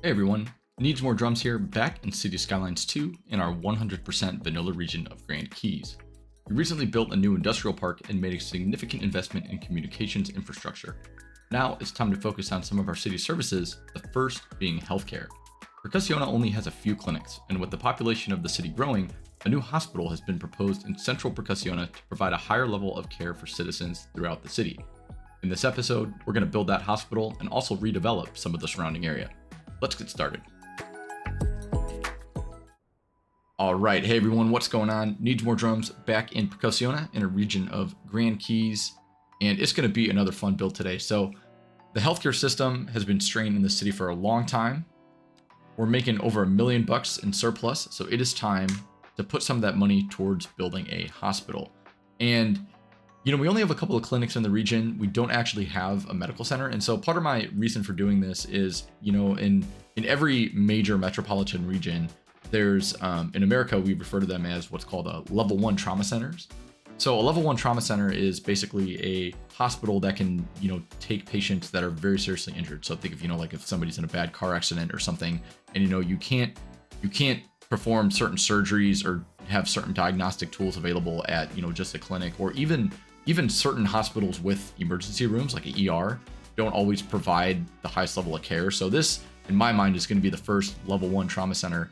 Hey everyone, Needs More Drums here, back in City Skylines 2 in our 100% vanilla region of Grand Keys. We recently built a new industrial park and made a significant investment in communications infrastructure. Now it's time to focus on some of our city services, the first being healthcare. Percussiona only has a few clinics, and with the population of the city growing, a new hospital has been proposed in central Percussiona to provide a higher level of care for citizens throughout the city. In this episode, we're going to build that hospital and also redevelop some of the surrounding area. Let's get started. All right, hey everyone, what's going on? Needs More Drums back in Percussiona in a region of Grand Keys, and it's going to be another fun build today. So the healthcare system has been strained in the city for a long time. We're making over $1 million in surplus, so it is time to put some of that money towards building a hospital. And we only have a couple of clinics in the region. We don't actually have a medical center. And so part of my reason for doing this is, in every major metropolitan region, there's, in America, we refer to them as what's called a level 1 trauma centers. So a level 1 trauma center is basically a hospital that can, take patients that are very seriously injured. So think of, like if somebody's in a bad car accident or something, and, you can't perform certain surgeries or have certain diagnostic tools available at, just a clinic, or even certain hospitals with emergency rooms like an ER don't always provide the highest level of care. So this, in my mind, is going to be the first level 1 trauma center,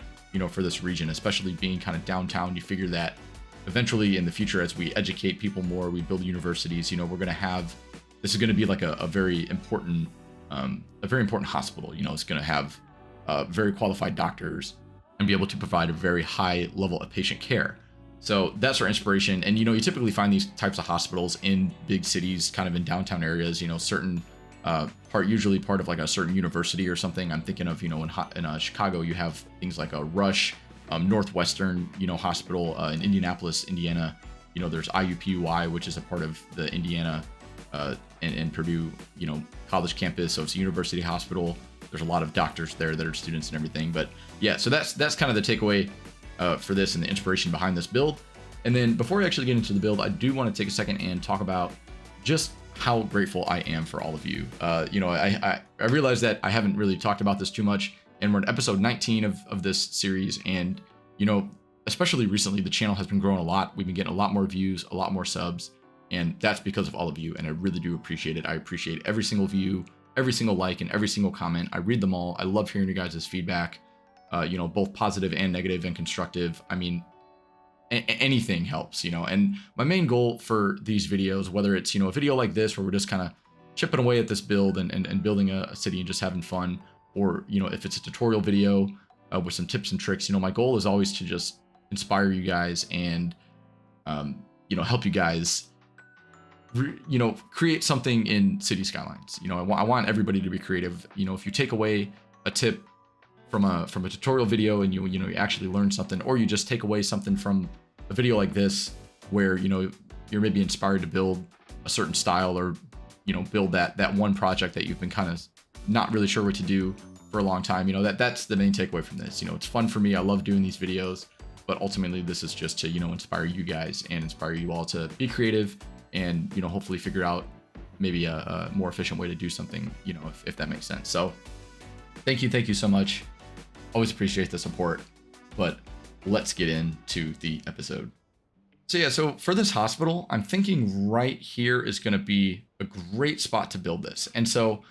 for this region, especially being kind of downtown. You figure that eventually in the future, as we educate people more, we build universities, we're going to have, this is going to be like a very important hospital. It's going to have very qualified doctors and be able to provide a very high level of patient care. So that's our inspiration. And, you typically find these types of hospitals in big cities, kind of in downtown areas, certain usually part of like a certain university or something. I'm thinking of, in Chicago, you have things like a Rush, Northwestern, hospital, in Indianapolis, Indiana, there's IUPUI, which is a part of the Indiana and Purdue, college campus. So it's a university hospital. There's a lot of doctors there that are students and everything. But yeah, so that's kind of the takeaway for this and the inspiration behind this build. And then before we actually get into the build, I do want to take a second and talk about just how grateful I am for all of you. I realize that I haven't really talked about this too much, and we're in episode 19 of this series. And, especially recently, the channel has been growing a lot. We've been getting a lot more views, a lot more subs, and that's because of all of you. And I really do appreciate it. I appreciate every single view, every single like, and every single comment. I read them all. I love hearing you guys' feedback. Both positive and negative and constructive. I mean, anything helps, and my main goal for these videos, whether it's, a video like this, where we're just kind of chipping away at this build and building a city and just having fun, or, if it's a tutorial video with some tips and tricks, my goal is always to just inspire you guys and, help you guys, create something in City Skylines. I want everybody to be creative. If you take away a tip from a tutorial video and you actually learn something, or you just take away something from a video like this where you're maybe inspired to build a certain style, or build that one project that you've been kind of not really sure what to do for a long time, that's the main takeaway from this. It's fun for me. I love doing these videos, but ultimately this is just to inspire you guys and inspire you all to be creative and hopefully figure out maybe a more efficient way to do something, if that makes sense. So thank you so much. Always appreciate the support, but let's get into the episode. So yeah, so for this hospital, I'm thinking right here is going to be a great spot to build this. And so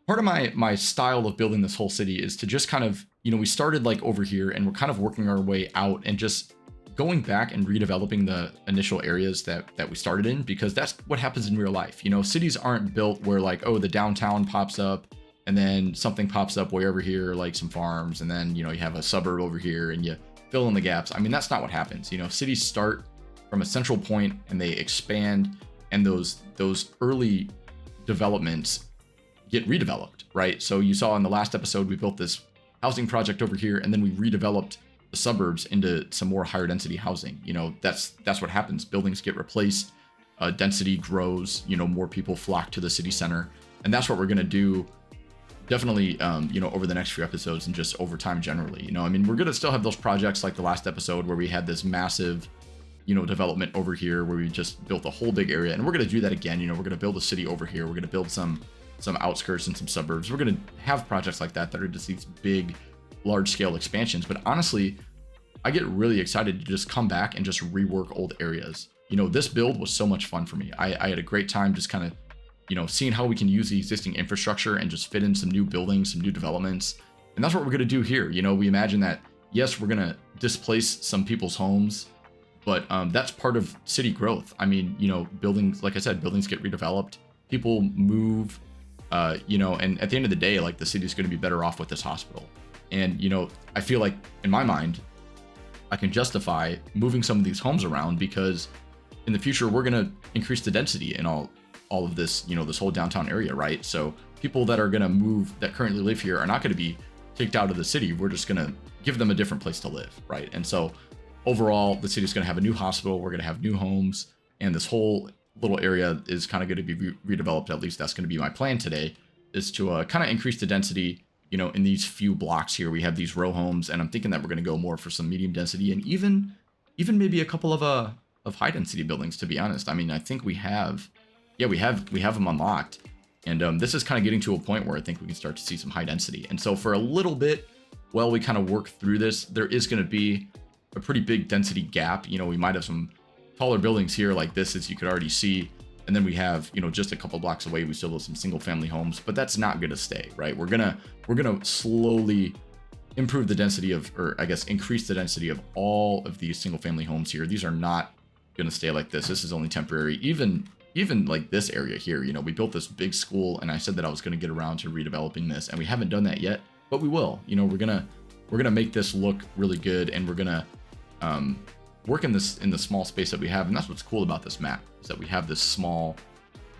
part of my style of building this whole city is to just kind of, we started like over here and we're kind of working our way out and just going back and redeveloping the initial areas that we started in, because that's what happens in real life. Cities aren't built where like, oh, the downtown pops up and then something pops up way over here, like some farms, and then, you have a suburb over here and you fill in the gaps. I mean, that's not what happens. Cities start from a central point and they expand, and those early developments get redeveloped, right? So you saw in the last episode, we built this housing project over here, and then we redeveloped the suburbs into some more higher density housing. That's what happens. Buildings get replaced, density grows, more people flock to the city center. And that's what we're going to do definitely, over the next few episodes and just over time generally. I mean, we're going to still have those projects like the last episode where we had this massive, development over here where we just built a whole big area. And we're going to do that again. We're going to build a city over here. We're going to build some some outskirts and some suburbs. We're going to have projects like that that are just these big, large scale expansions. But honestly, I get really excited to just come back and just rework old areas. You know, this build was so much fun for me. I had a great time just kind of, you know, seeing how we can use the existing infrastructure and just fit in some new buildings, some new developments. And that's what we're going to do here. You know, we imagine that, yes, we're going to displace some people's homes, but that's part of city growth. I mean, you know, buildings, like I said, buildings get redeveloped, people move, you know, and at the end of the day, like the city's going to be better off with this hospital. And, you know, I feel like in my mind, I can justify moving some of these homes around because in the future, we're going to increase the density in all of this, you know, this whole downtown area, right? So people that are going to move that currently live here are not going to be kicked out of the city. We're just going to give them a different place to live, right? And so overall, the city's going to have a new hospital. We're going to have new homes, and this whole little area is kind of going to be redeveloped. At least that's going to be my plan today, is to kind of increase the density, you know, in these few blocks here. We have these row homes, and I'm thinking that we're going to go more for some medium density and even maybe a couple of high density buildings, to be honest. I mean, I think we have them unlocked. And this is kind of getting to a point where I think we can start to see some high density. And so for a little bit, while we kind of work through this, there is going to be a pretty big density gap. You know, we might have some taller buildings here like this, as you could already see. And then we have, you know, just a couple blocks away, we still have some single family homes, but that's not going to stay, right? We're going to slowly improve the density of, or I guess increase the density of all of these single family homes here. These are not going to stay like this. This is only temporary. Even like this area here, you know, we built this big school, and I said that I was going to get around to redeveloping this, and we haven't done that yet, but we will. You know, we're gonna make this look really good, and we're gonna work in the small space that we have. And that's what's cool about this map, is that we have this small.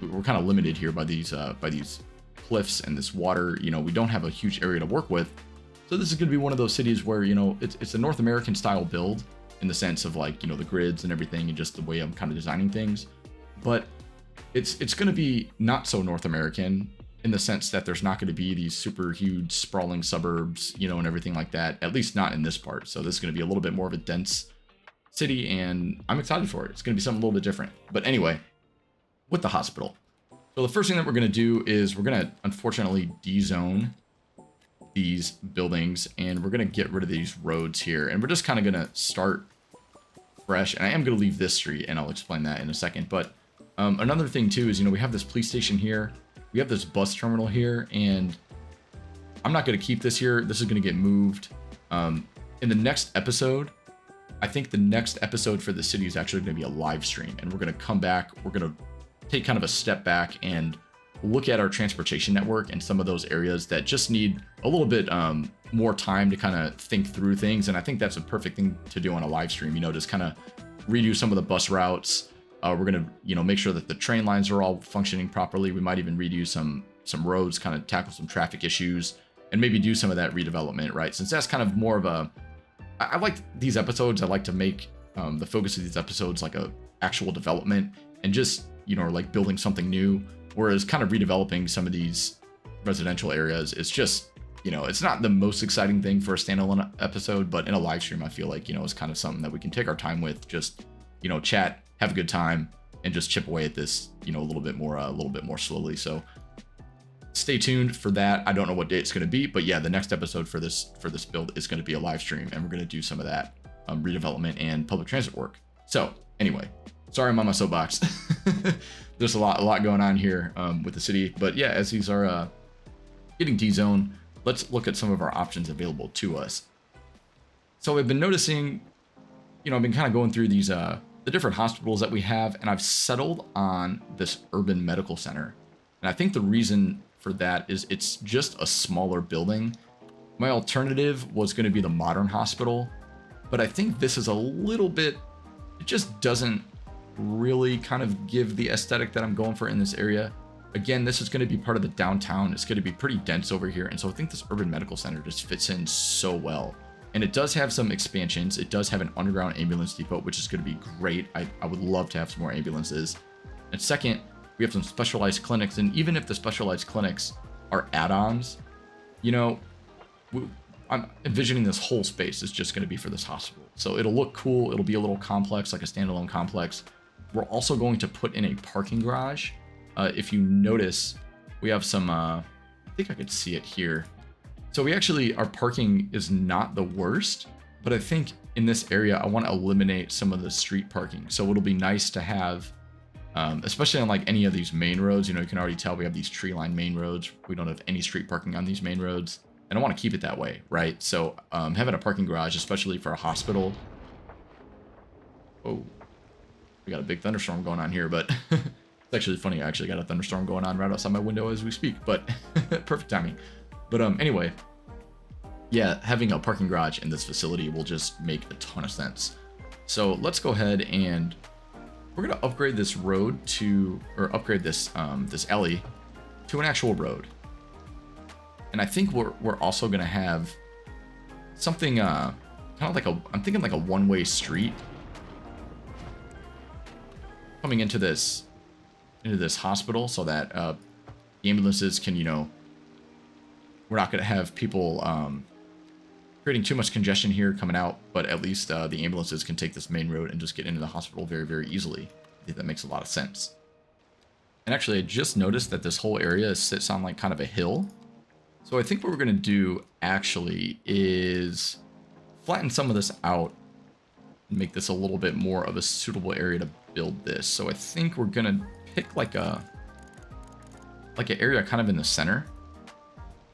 We're kind of limited here by these cliffs and this water. You know, we don't have a huge area to work with, so this is going to be one of those cities where, you know, it's a North American style build in the sense of, like, you know, the grids and everything, and just the way I'm kind of designing things, but it's going to be not so North American in the sense that there's not going to be these super huge sprawling suburbs, you know, and everything like that, at least not in this part. So this is going to be a little bit more of a dense city, and I'm excited for it. It's going to be something a little bit different. But anyway, with the hospital. So the first thing that we're going to do is we're going to unfortunately dezone these buildings, and we're going to get rid of these roads here, and we're just kind of going to start fresh. And I am going to leave this street, and I'll explain that in a second. But another thing too is, you know, we have this police station here, we have this bus terminal here, and I'm not going to keep this here. This is going to get moved. In the next episode, I think the next episode for the city is actually going to be a live stream, and we're going to come back. We're going to take kind of a step back and look at our transportation network and some of those areas that just need a little bit more time to kind of think through things. And I think that's a perfect thing to do on a live stream, you know, just kind of redo some of the bus routes. We're going to, you know, make sure that the train lines are all functioning properly. We might even redo some roads, kind of tackle some traffic issues, and maybe do some of that redevelopment, right? Since that's kind of more of a, I like these episodes. I like to make the focus of these episodes like a actual development, and just, you know, like building something new. Whereas kind of redeveloping some of these residential areas is just, you know, it's not the most exciting thing for a standalone episode, but in a live stream, I feel like, you know, it's kind of something that we can take our time with, just, you know, chat, have a good time, and just chip away at this, you know, a little bit more slowly. So stay tuned for that. I don't know what day it's going to be, but yeah, the next episode for this build is going to be a live stream, and we're going to do some of that redevelopment and public transit work. So anyway, sorry I'm on my soapbox. There's a lot going on here with the city, but yeah, as these are getting dezoned, let's look at some of our options available to us. So I've been noticing, you know, I've been kind of going through these the different hospitals that we have, and I've settled on this urban medical center. And I think the reason for that is it's just a smaller building. My alternative was going to be the modern hospital, but I think this is a little bit, it just doesn't really kind of give the aesthetic that I'm going for in this area. Again, this is going to be part of the downtown. It's going to be pretty dense over here. And so I think this urban medical center just fits in so well. And it does have some expansions. It does have an underground ambulance depot, which is going to be great. I would love to have some more ambulances. And second, we have some specialized clinics. And even if the specialized clinics are add-ons, you know, I'm envisioning this whole space is just going to be for this hospital. So it'll look cool. It'll be a little complex, like a standalone complex. We're also going to put in a parking garage. If you notice, We have some, I think I could see it here. So we actually, our parking is not the worst, but I think in this area, I want to eliminate some of the street parking. So it'll be nice to have, especially on like any of these main roads, you know, you can already tell we have these tree-lined main roads. We don't have any street parking on these main roads, and I want to keep it that way, right? So having a parking garage, especially for a hospital. Oh, we got a big thunderstorm going on here, but it's actually funny. I actually got a thunderstorm going on right outside my window as we speak, but perfect timing. But anyway, yeah, having a parking garage in this facility will just make a ton of sense. So let's go ahead and we're gonna upgrade this road to, or upgrade this this alley to an actual road. And I think we're also gonna have something kind of like I'm thinking like a one-way street coming into this hospital, so that the ambulances can, you know, we're not going to have people creating too much congestion here coming out, but at least the ambulances can take this main road and just get into the hospital very, very easily. I think that makes a lot of sense. And actually, I just noticed that this whole area sits on like kind of a hill. So I think what we're going to do actually is flatten some of this out and make this a little bit more of a suitable area to build this. So I think we're going to pick like an area kind of in the center,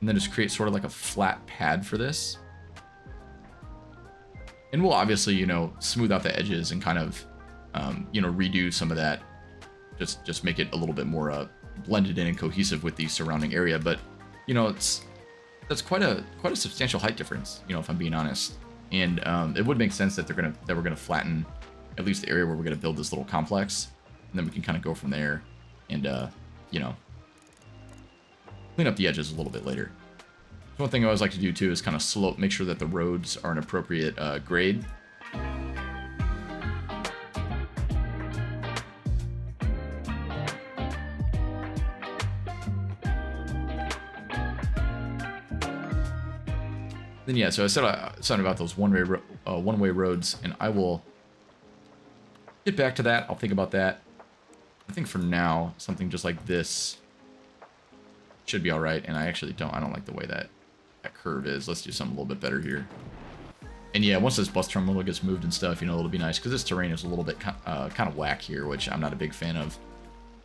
and then just create sort of like a flat pad for this. And we'll obviously, you know, smooth out the edges and kind of, you know, redo some of that. Just make it a little bit more blended in and cohesive with the surrounding area. But, you know, that's quite a substantial height difference, you know, if I'm being honest. And it would make sense that we're gonna flatten at least the area where we're gonna build this little complex, and then we can kind of go from there and, you know, clean up the edges a little bit later. One thing I always like to do too is kind of make sure that the roads are an appropriate grade. Then yeah, so I said something about those one-way roads, and I will get back to that. I'll think about that. I think for now, something just like this should be all right. And I don't like the way that curve is. Let's do something a little bit better here. And yeah, once this bus terminal gets moved and stuff, you know, it'll be nice because this terrain is a little bit kind of whack here, which I'm not a big fan of.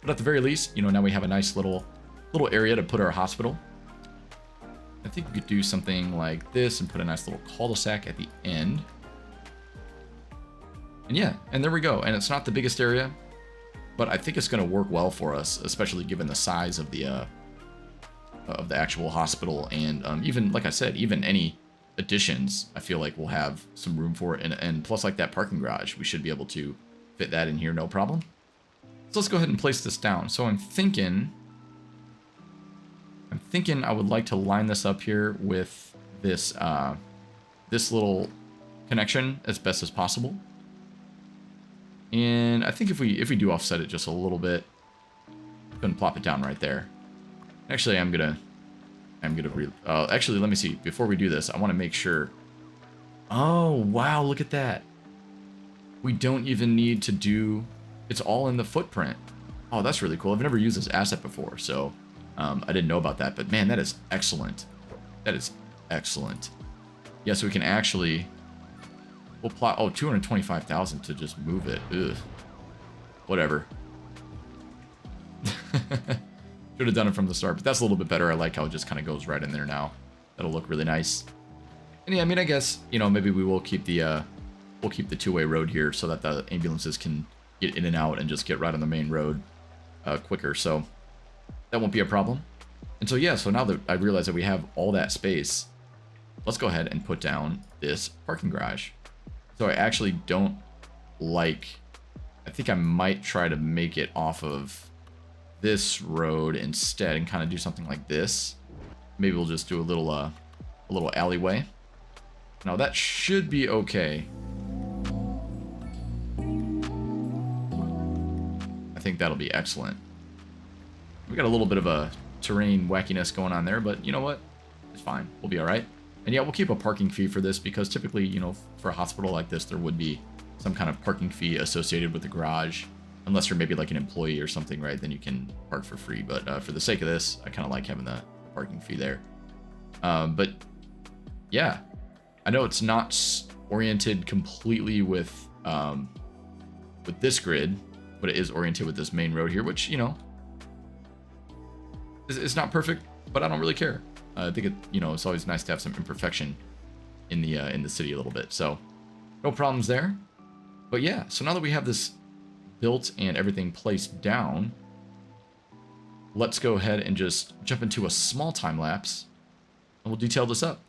But at the very least, you know, now we have a nice little area to put our hospital. I think we could do something like this and put a nice little cul-de-sac at the end. And yeah, and there we go. And it's not the biggest area, but I think it's going to work well for us, especially given the size of the actual hospital. And even, like I said, even any additions, I feel like we'll have some room for it. And plus, like that parking garage, we should be able to fit that in here, no problem. So let's go ahead and place this down. So I'm thinking I would like to line this up here with this this little connection as best as possible. And I think if we do offset it just a little bit, go ahead and plop it down right there. Actually, actually, let me see. Before we do this, I want to make sure. Oh, wow, look at that. We don't even need to do, it's all in the footprint. Oh, that's really cool. I've never used this asset before, so I didn't know about that. But man, that is excellent. That is excellent. Yeah, so we can actually, we'll plot, oh, 225,000 to just move it. Ugh. Whatever. Should have done it from the start, but that's a little bit better. I like how it just kind of goes right in there now. That'll look really nice. And yeah, I mean, I guess, you know, maybe we will keep the two-way road here so that the ambulances can get in and out and just get right on the main road quicker. So that won't be a problem. And so yeah, so now that I realize that we have all that space, let's go ahead and put down this parking garage. So I actually don't like, I think I might try to make it off of this road instead and kind of do something like this. Maybe we'll just do a little alleyway. Now that should be okay. I think that'll be excellent. We got a little bit of a terrain wackiness going on there, but you know what? It's fine. We'll be all right. And yeah, we'll keep a parking fee for this because typically, you know, for a hospital like this, there would be some kind of parking fee associated with the garage. unless you're maybe like an employee or something, right? Then you can park for free. But for the sake of this, I kind of like having the parking fee there. But yeah, I know it's not oriented completely with this grid, but it is oriented with this main road here, which, you know, is not perfect, but I don't really care. I think it, you know, it's always nice to have some imperfection in the city a little bit. So no problems there. But yeah, so now that we have this built and everything placed down, let's go ahead and just jump into a small time lapse and we'll detail this up.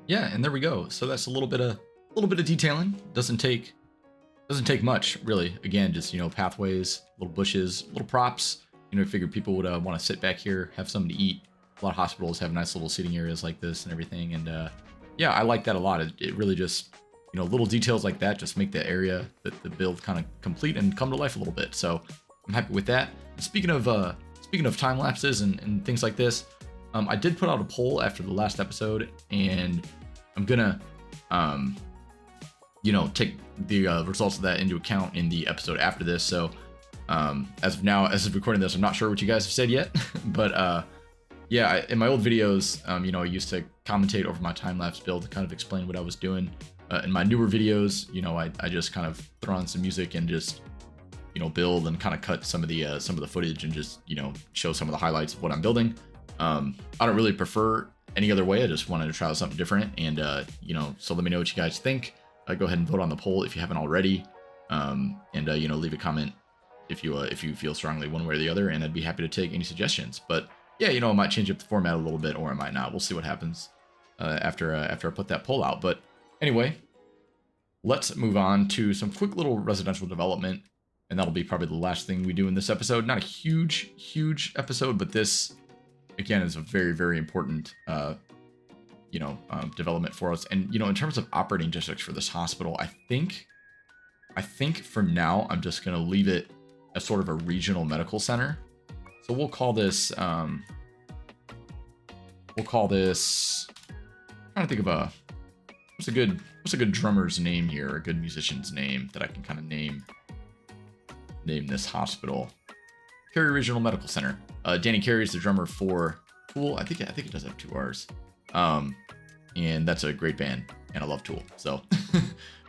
Yeah, and there we go. So that's a little bit of detailing. Doesn't take much really. Again, just, you know, pathways, little bushes, little props. You know, I figured people would want to sit back here, have something to eat. A lot of hospitals have nice little seating areas like this and everything. And yeah, I like that a lot. It really just, you know, little details like that just make the area, the build kind of complete and come to life a little bit. So I'm happy with that. Speaking of time lapses and things like this, I did put out a poll after the last episode, and I'm gonna, you know, take the results of that into account in the episode after this. So as of now, as of recording this, I'm not sure what you guys have said yet, but yeah, in my old videos, you know, I used to commentate over my time-lapse build to kind of explain what I was doing. In my newer videos, you know, I just kind of throw on some music and just, you know, build and kind of cut some of the footage and just, you know, show some of the highlights of what I'm building. I don't really prefer any other way. I just wanted to try out something different, and you know, so let me know what you guys think. Go ahead and vote on the poll if you haven't already, and you know, leave a comment if you feel strongly one way or the other, and I'd be happy to take any suggestions. But yeah, you know, I might change up the format a little bit, or I might not. We'll see what happens after I put that poll out. But anyway, let's move on to some quick little residential development, and that'll be probably the last thing we do in this episode. Not a huge episode, but this, again, is a very important you know, development for us. And, you know, in terms of operating districts for this hospital, I think for now I'm just gonna leave it as sort of a regional medical center. So we'll call this I'm trying to think of what's a good drummer's name here, a good musician's name that I can kind of name this hospital. Ferry Regional Medical Center. Danny Carey is the drummer for Tool. I think it does have 2 R's. And that's a great band, and I love Tool. So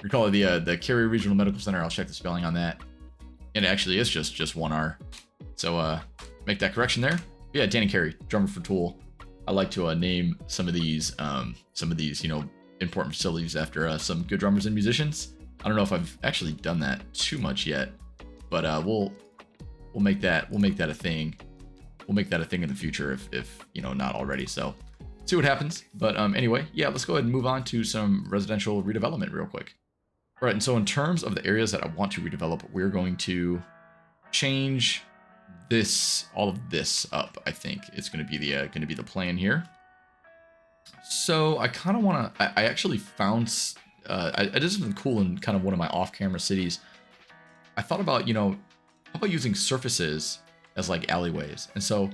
we call it the Carey Regional Medical Center. I'll check the spelling on that. And it actually is just 1 R. So make that correction there. But yeah, Danny Carey, drummer for Tool. I like to name some of these, you know, important facilities after some good drummers and musicians. I don't know if I've actually done that too much yet, but we'll make that a thing. We'll make that a thing in the future if you know, not already. So see what happens. But anyway, yeah, let's go ahead and move on to some residential redevelopment real quick. All right, and so in terms of the areas that I want to redevelop, we're going to change all of this up. I think it's going to be the plan here. So I kind of want to. I actually found. I did something cool in kind of one of my off-camera cities. I thought about, you know, how about using surfaces as like alleyways, and so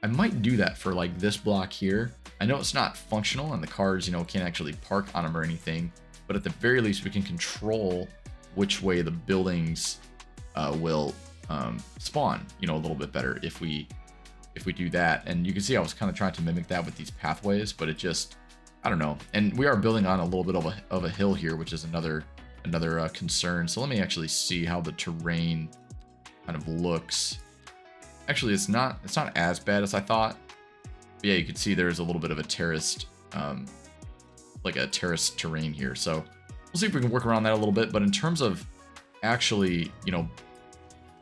I might do that for like this block here. I know it's not functional and the cars, you know, can't actually park on them or anything, but at the very least we can control which way the buildings will spawn, you know, a little bit better if we do that. And you can see I was kind of trying to mimic that with these pathways, but it just, I don't know. And we are building on a little bit of a hill here, which is another concern. So let me actually see how the terrain kind of looks. Actually, it's not as bad as I thought. But yeah, you can see there's a little bit of a terraced, like a terraced terrain here. So we'll see if we can work around that a little bit. But in terms of actually, you know,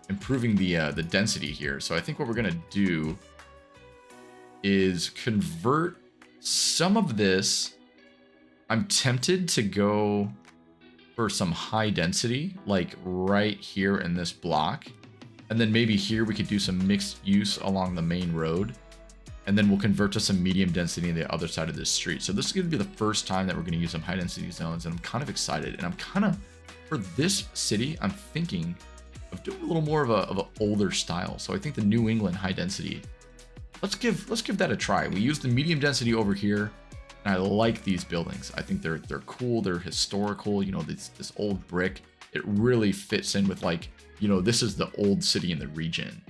improving the density here, so I think what we're gonna do is convert some of this. I'm tempted to go for some high density, like right here in this block. And then maybe here we could do some mixed use along the main road. And then we'll convert to some medium density on the other side of this street. So this is going to be the first time that we're going to use some high density zones. And I'm kind of excited. And I'm kind of, for this city, I'm thinking of doing a little more of an older style. So I think the New England high density, let's give that a try. We use the medium density over here. And I like these buildings. I think they're cool. They're historical. You know, this old brick. It really fits in with, like, you know, this is the old city in the region,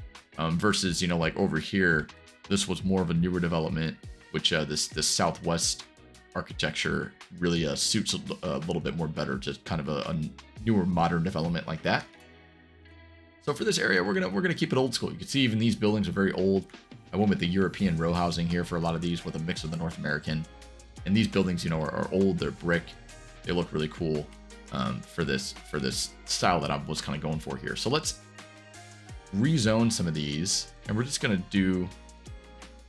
versus, you know, like over here, this was more of a newer development, which this Southwest architecture really suits a little bit more better to kind of a newer modern development like that. So for this area, we're gonna keep it old school. You can see even these buildings are very old. I went with the European row housing here for a lot of these, with a mix of the North American. And these buildings, you know, are old. They're brick. They look really cool. For this style that I was kind of going for here. So let's rezone some of these, and we're just going to do,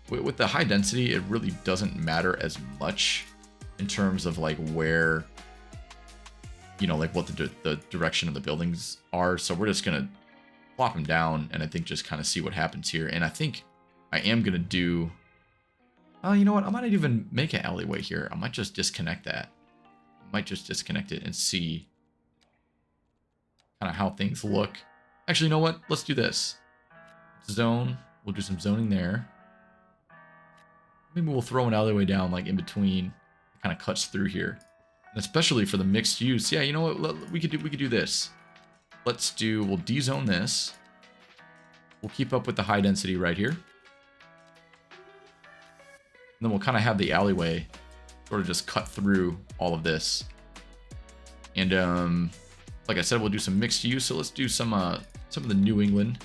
with the high density, it really doesn't matter as much in terms of like where, you know, like what the direction of the buildings are. So we're just going to plop them down, and I think just kind of see what happens here. And I think I am going to do, you know what, I might not even make an alleyway here. I might just disconnect that. Might just disconnect it and see kind of how things look. Actually, you know what? Let's do this. Zone. We'll do some zoning there. Maybe we'll throw an alleyway down like in between. It kind of cuts through here. And especially for the mixed use. Yeah, you know what? We could do this. We'll dezone this. We'll keep up with the high density right here. And then we'll kind of have the alleyway sort of just cut through all of this. And like I said, we'll do some mixed use. So let's do some of the New England,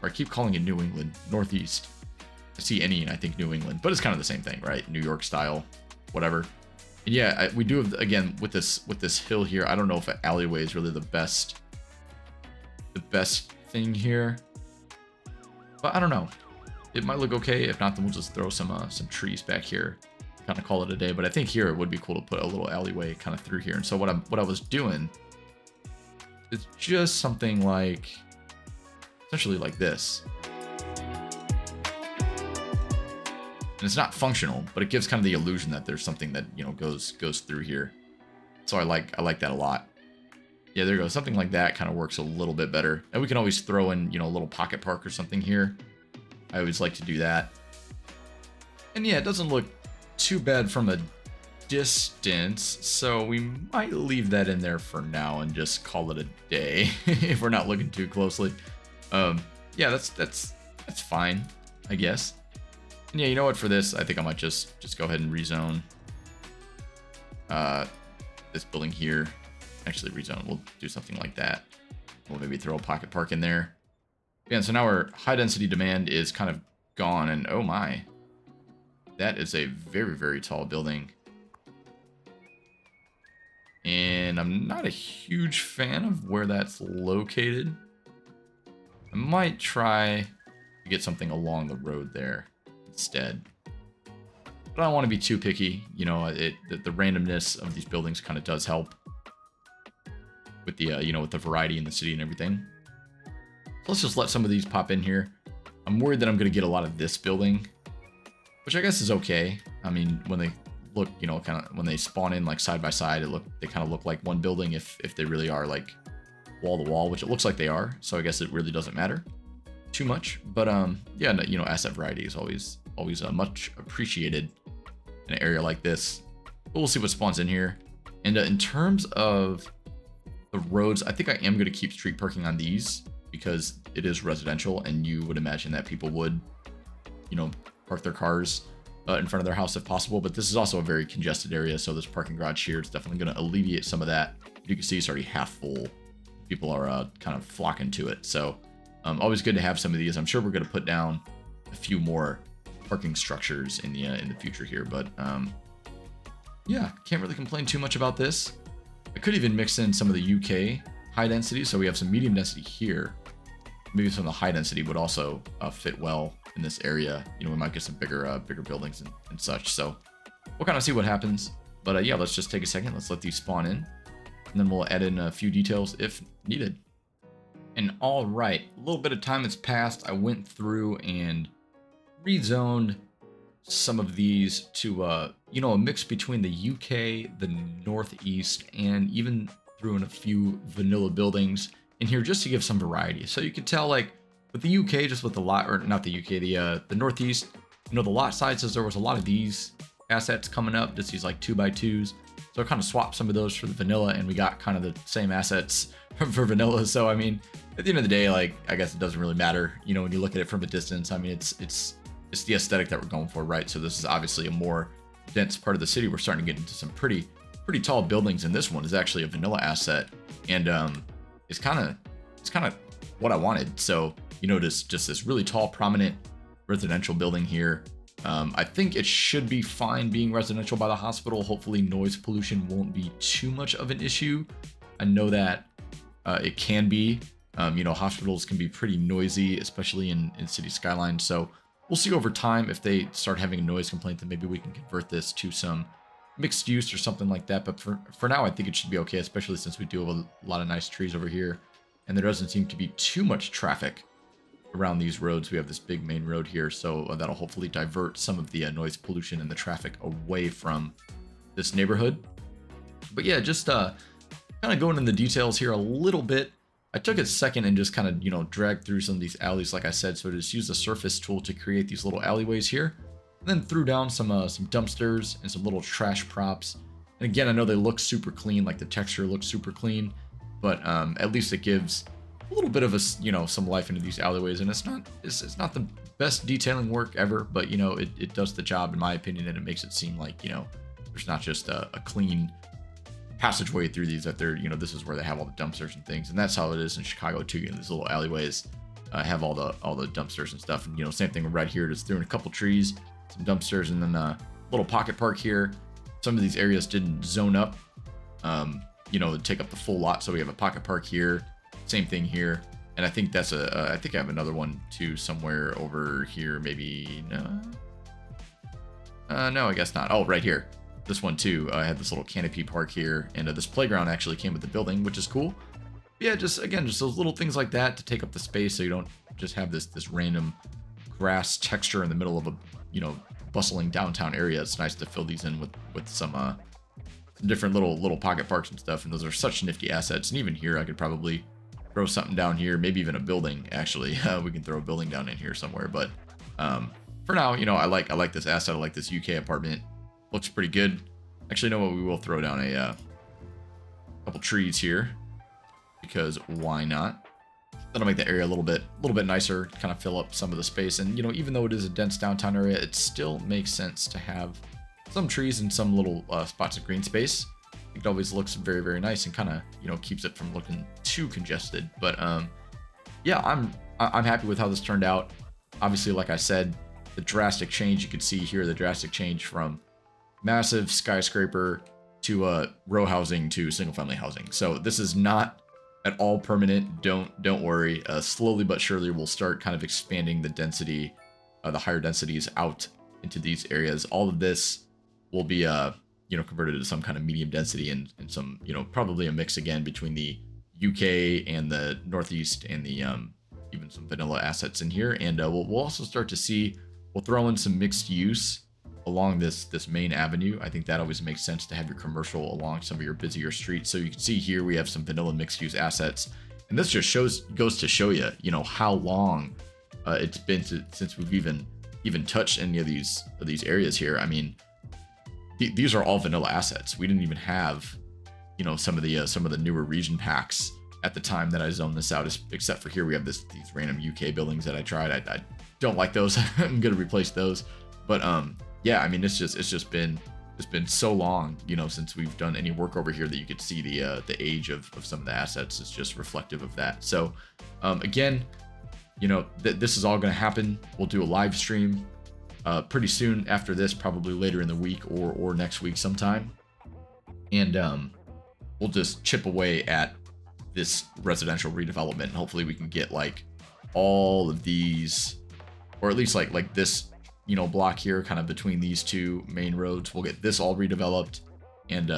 or I keep calling it New England, Northeast. I see any, and I think New England, but it's kind of the same thing, right? New York style, whatever. And yeah, we do have, again, with this hill here, I don't know if an alleyway is really the best thing here, but I don't know. It might look okay. If not, then we'll just throw some trees back here, kind of call it a day. But I think here it would be cool to put a little alleyway kind of through here. And so what I was doing is just something like, essentially like this. And it's not functional, but it gives kind of the illusion that there's something that, you know, goes through here. So I like that a lot. Yeah, there you go. Something like that kind of works a little bit better. And we can always throw in, you know, a little pocket park or something here. I always like to do that. And yeah, it doesn't look too bad from a distance, so we might leave that in there for now and just call it a day if we're not looking too closely. Yeah, that's fine, I guess. And yeah, you know what, for this, I think I might just go ahead and rezone this building here. Actually, rezone, we'll do something like that. We'll maybe throw a pocket park in there. Yeah, so now our high density demand is kind of gone, and oh my, that is a very, very tall building. And I'm not a huge fan of where that's located. I might try to get something along the road there instead. But I don't want to be too picky. You know, the randomness of these buildings kind of does help with the, you know, with the variety in the city and everything. So let's just let some of these pop in here. I'm worried that I'm going to get a lot of this building, which I guess is okay. I mean, when they look, you know, kind of when they spawn in like side by side, they kind of look like one building if they really are like wall to wall, which it looks like they are. So I guess it really doesn't matter too much. But yeah, you know, asset variety is always much appreciated in an area like this. But we'll see what spawns in here. And in terms of the roads, I think I am going to keep street parking on these because it is residential, and you would imagine that people would, you know, park their cars in front of their house if possible. But this is also a very congested area, so this parking garage here is definitely going to alleviate some of that. You can see it's already half full. People are kind of flocking to it, so always good to have some of these. I'm sure we're going to put down a few more parking structures in the future here, but yeah, can't really complain too much about this. I could even mix in some of the UK high density, so we have some medium density here. Maybe some of the high density would also fit well in this area. You know, we might get some bigger buildings and such. So we'll kind of see what happens. But yeah, let's just take a second. Let's let these spawn in, and then we'll add in a few details if needed. And all right, a little bit of time has passed. I went through and rezoned some of these to, you know, a mix between the UK, the Northeast, and even threw in a few vanilla buildings in here just to give some variety. So you can tell, like, with the UK, just with the lot, or not the UK, the Northeast, you know, the lot sizes, there was a lot of these assets coming up, just these like 2x2s. So I kind of swapped some of those for the vanilla, and we got kind of the same assets for vanilla. So, I mean, at the end of the day, like, I guess it doesn't really matter, you know, when you look at it from a distance. I mean, it's the aesthetic that we're going for, right? So this is obviously a more dense part of the city. We're starting to get into some pretty tall buildings, and this one is actually a vanilla asset, and it's kind of what I wanted. So, you know, just this really tall, prominent residential building here. I think it should be fine being residential by the hospital. Hopefully noise pollution won't be too much of an issue. I know that it can be. You know, hospitals can be pretty noisy, especially in city skylines. So we'll see over time if they start having a noise complaint, then maybe we can convert this to some mixed use or something like that. But for now, I think it should be okay, especially since we do have a lot of nice trees over here, and there doesn't seem to be too much traffic around these roads. We have this big main road here, so that'll hopefully divert some of the noise pollution and the traffic away from this neighborhood. But yeah, just kind of going in the details here a little bit. I took a second and just kind of, you know, dragged through some of these alleys, like I said. So I just used the surface tool to create these little alleyways here, and then threw down some dumpsters and some little trash props. And again, I know they look super clean, like the texture looks super clean, but at least it gives a little bit of you know, some life into these alleyways. And it's not the best detailing work ever, but you know, it does the job in my opinion, and it makes it seem like, you know, there's not just a clean passageway through these, that they're, you know, this is where they have all the dumpsters and things. And that's how it is in Chicago too. You know, these little alleyways have all the dumpsters and stuff. And you know, same thing right here, just threw in a couple trees, some dumpsters, and then a little pocket park here. Some of these areas didn't zone up, you know, take up the full lot. So we have a pocket park here, same thing here. And I think that's I think I have another one too somewhere over here, maybe. No, I guess not. Oh, right here. This one too. I had this little canopy park here, and this playground actually came with the building, which is cool. Yeah, just those little things like that to take up the space, so you don't just have this random grass texture in the middle of a, you know, bustling downtown area. It's nice to fill these in with some different little pocket parks and stuff, and those are such nifty assets. And even here, I could probably throw something down here, maybe even a building. Actually, we can throw a building down in here somewhere. But for now, you know, I like this asset. I like this UK apartment. Looks pretty good. Actually, you know what? We will throw down a couple trees here, because why not? That'll make the area a little bit nicer, kind of fill up some of the space. And you know, even though it is a dense downtown area, it still makes sense to have some trees and some little spots of green space. I think it always looks very, very nice, and kind of, you know, keeps it from looking too congested. But yeah, I'm happy with how this turned out. Obviously, like I said, the drastic change, you can see here, the drastic change from massive skyscraper to row housing to single family housing. So this is not at all permanent. Don't worry. Slowly but surely we'll start kind of expanding the density, the higher densities out into these areas. All of this will be converted to some kind of medium density and some, probably a mix again between the UK and the Northeast and the even some vanilla assets in here. And we'll also start to see, we'll throw in some mixed use along this main avenue. I think that always makes sense to have your commercial along some of your busier streets. So you can see here we have some vanilla mixed use assets, and this just goes to show you, how long it's been since we've even touched any of these areas here. I mean, these are all vanilla assets. We didn't even have, some of the newer region packs at the time that I zoned this out, except for here we have these random UK buildings that I tried. I don't like those. I'm gonna replace those. But yeah, I mean, it's just been so long, since we've done any work over here that you could see the age of some of the assets is just reflective of that. So again, this is all going to happen. We'll do a live stream pretty soon after this, probably later in the week or next week sometime, and we'll just chip away at this residential redevelopment, and hopefully we can get like all of these, or at least like this block here kind of between these two main roads. We'll get this all redeveloped, and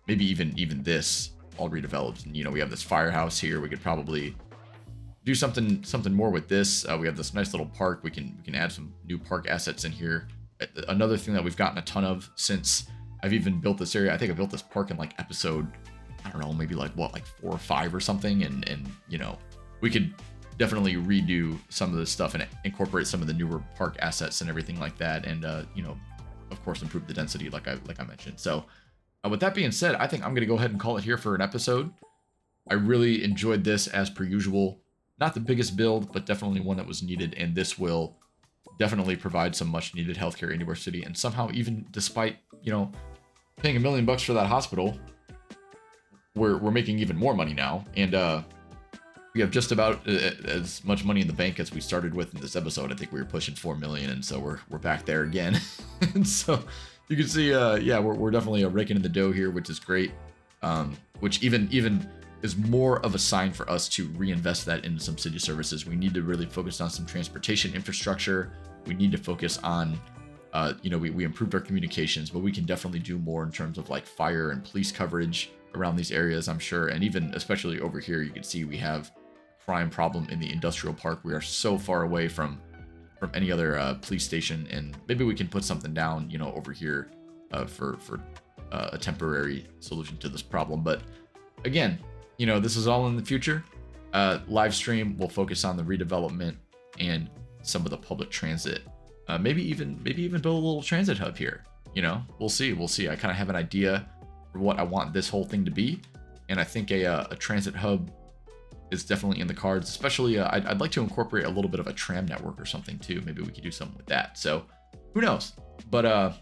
maybe even this all redeveloped. And we have this firehouse here. We could probably do something more with this. We have this nice little park. We can add some new park assets in here. Another thing that we've gotten a ton of since I've even built this area, I think I built this park in like episode, I don't know, maybe like 4 or 5 or something, and we could definitely redo some of this stuff and incorporate some of the newer park assets and everything like that, and of course improve the density like I mentioned. So with that being said, I think I'm gonna go ahead and call it here for an episode. I really enjoyed this as per usual. Not the biggest build, but definitely one that was needed, and this will definitely provide some much needed healthcare anywhere city. And somehow, even despite paying $1 million for that hospital, we're making even more money now, and we have just about as much money in the bank as we started with in this episode. I think we were pushing 4 million, and so we're back there again. And so you can see, yeah, we're definitely raking in the dough here, which is great. Which even is more of a sign for us to reinvest that into some city services. We need to really focus on some transportation infrastructure. We need to focus on, we improved our communications, but we can definitely do more in terms of like fire and police coverage around these areas, I'm sure. And even especially over here, you can see we have crime problem in the industrial park. We are so far away from any other police station, and maybe we can put something down, over here for a temporary solution to this problem. But again, this is all in the future. Live stream will focus on the redevelopment and some of the public transit. Maybe even build a little transit hub here. We'll see. I kind of have an idea for what I want this whole thing to be, and I think a transit hub is definitely in the cards. Especially, I'd like to incorporate a little bit of a tram network or something too. Maybe we could do something with that. So who knows? But at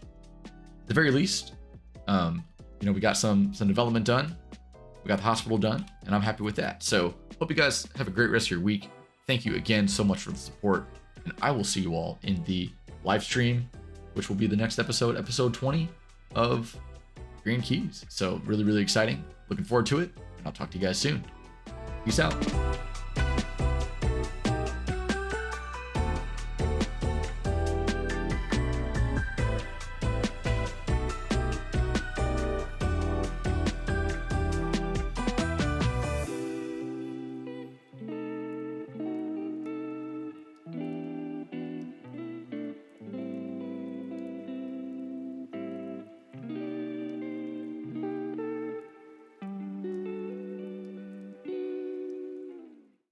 the very least, we got some development done. We got the hospital done, and I'm happy with that. So hope you guys have a great rest of your week. Thank you again so much for the support, and I will see you all in the live stream, which will be the next episode 20 of Grand Keys. So really exciting. Looking forward to it, and I'll talk to you guys soon. Peace out.